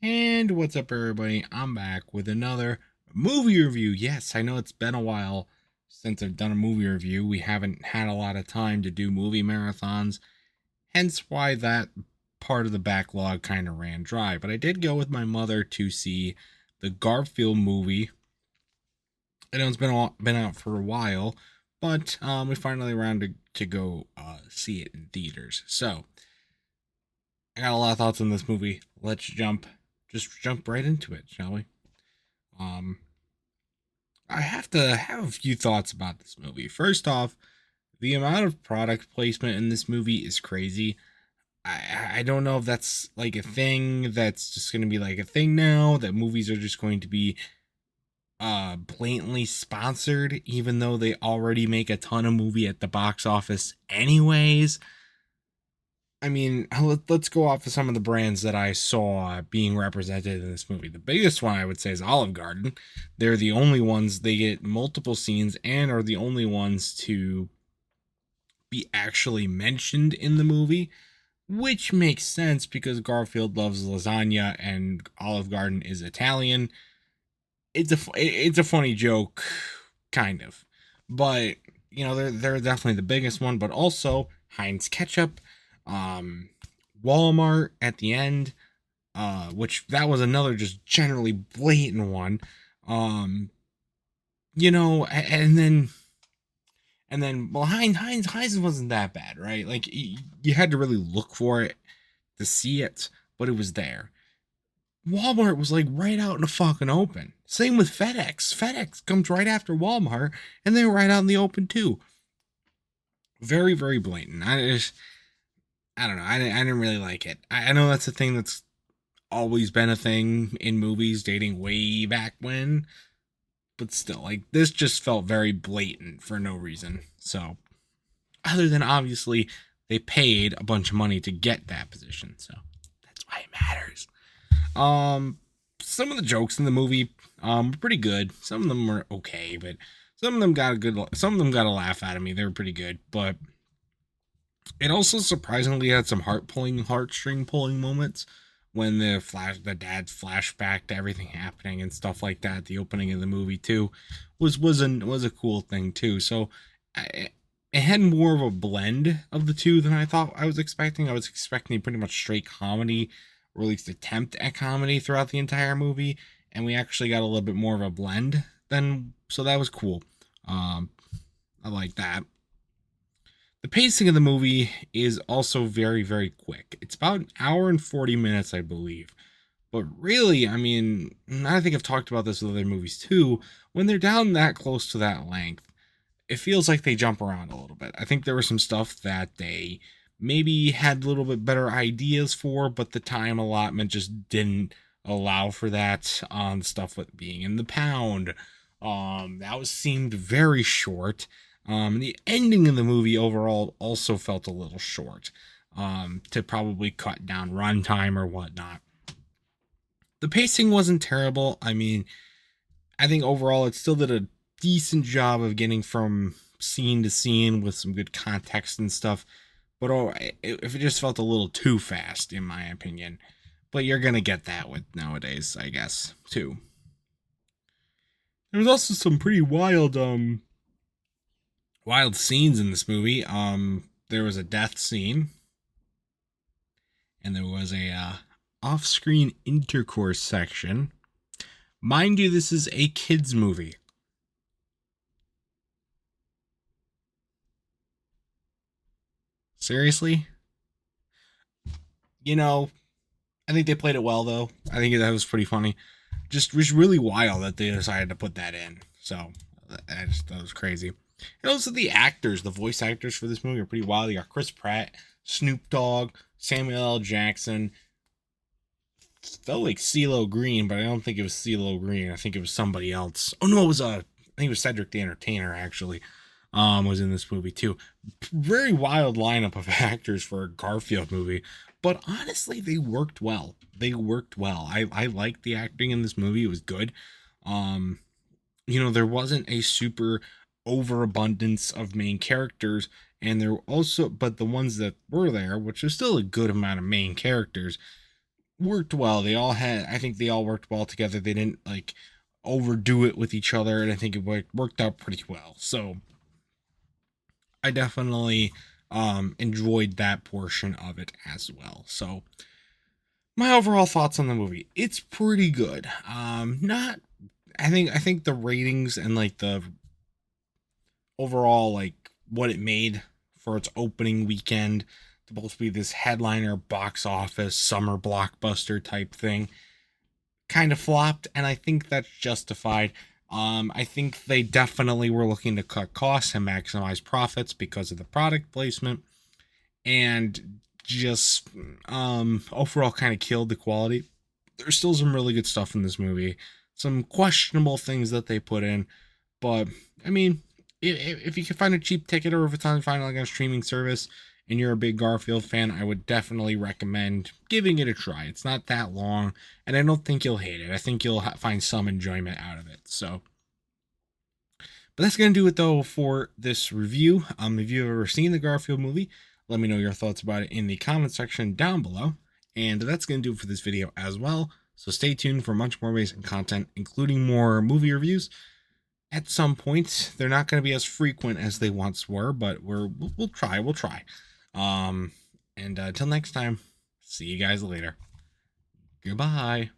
And what's up, everybody? I'm back with another movie review. Yes, I know it's been a while since I've done a movie review. We haven't had a lot of time to do movie marathons, hence why that part of the backlog kind of ran dry. But I did go with my mother to see the Garfield movie. I know it's been out for a while, but we finally around to go see it in theaters. So I got a lot of thoughts on this movie. Just jump right into it, shall we? Um, I have to have a few thoughts about this movie. First off, the amount of product placement in this movie is crazy. I don't know if that's like a thing that's just going to be like a thing now, that movies are just going to be blatantly sponsored even though they already make a ton of movie at the box office anyways. I mean, let's go off of some of the brands that I saw being represented in this movie. The biggest one I would say is Olive Garden. They're the only ones, they get multiple scenes and are the only ones to be actually mentioned in the movie, which makes sense because Garfield loves lasagna and Olive Garden is Italian. It's a funny joke, kind of, but they're definitely the biggest one. But also Heinz ketchup, um, Walmart at the end, which that was another just generally blatant one. Um, and then well, Heinz wasn't that bad, right? Like you had to really look for it to see it, but it was there. Walmart was like right out in the fucking open. Same with FedEx. FedEx comes right after Walmart, and they're right out in the open too. Very, very blatant. I don't know. I didn't really like it. I know that's a thing that's always been a thing in movies dating way back when, but still, like this just felt very blatant for no reason. So, other than obviously they paid a bunch of money to get that position, so that's why it matters. Some of the jokes in the movie were pretty good. Some of them were okay, but some of them got a laugh out of me. They were pretty good, but it also surprisingly had some heartstring pulling moments when the dad's flashback to everything happening and stuff like that. The opening of the movie too was a cool thing too. So it had more of a blend of the two than I thought I was expecting. I was expecting pretty much straight comedy, or at least attempt at comedy throughout the entire movie, and we actually got a little bit more of a blend than, so that was cool. Um, I like that. The pacing of the movie is also very, very quick. It's about an hour and 40 minutes, I believe. But really, I mean, I think I've talked about this with other movies too. When they're down that close to that length, it feels like they jump around a little bit. I think there was some stuff that they maybe had a little bit better ideas for, but the time allotment just didn't allow for that. Stuff with being in the pound, that was seemed very short. The ending of the movie overall also felt a little short. To probably cut down runtime or whatnot. The pacing wasn't terrible. I mean, I think overall it still did a decent job of getting from scene to scene with some good context and stuff. But if it just felt a little too fast, in my opinion. But you're gonna get that with nowadays, I guess, too. There was also some pretty wild scenes in this movie. There was a death scene, and there was a off-screen intercourse section. Mind you, this is a kids movie. Seriously? You know, I think they played it well though. I think that was pretty funny. Just was really wild that they decided to put that in. So that was crazy. And also the actors, the voice actors for this movie are pretty wild. You got Chris Pratt, Snoop Dogg, Samuel L. Jackson. Felt like CeeLo Green, but I don't think it was CeeLo Green. I think it was somebody else. Oh no, it was I think it was Cedric the Entertainer actually. Was in this movie too. Very wild lineup of actors for a Garfield movie, but honestly, they worked well. They worked well. I liked the acting in this movie. It was good. Um, there wasn't a super overabundance of main characters, and there also, but the ones that were there, which is still a good amount of main characters, worked well. I think they all worked well together. They didn't like overdo it with each other, and I think it worked out pretty well. So I definitely enjoyed that portion of it as well. So my overall thoughts on the movie, it's pretty good. Not I think the ratings and like the overall like what it made for its opening weekend to both be this headliner box office summer blockbuster type thing kind of flopped, and I think that's justified. I think they definitely were looking to cut costs and maximize profits because of the product placement, and just overall kind of killed the quality. There's still some really good stuff in this movie, some questionable things that they put in, but I mean, if you can find a cheap ticket or if it's on find like a streaming service and you're a big Garfield fan, I would definitely recommend giving it a try. It's not that long, and I don't think you'll hate it. I think you'll find some enjoyment out of it. So, but that's gonna do it though for this review. If you've ever seen the Garfield movie, let me know your thoughts about it in the comment section down below. And that's gonna do it for this video as well. So stay tuned for much more amazing content, including more movie reviews. At some point, they're not going to be as frequent as they once were, but we'll try. We'll try. And until next time, see you guys later. Goodbye.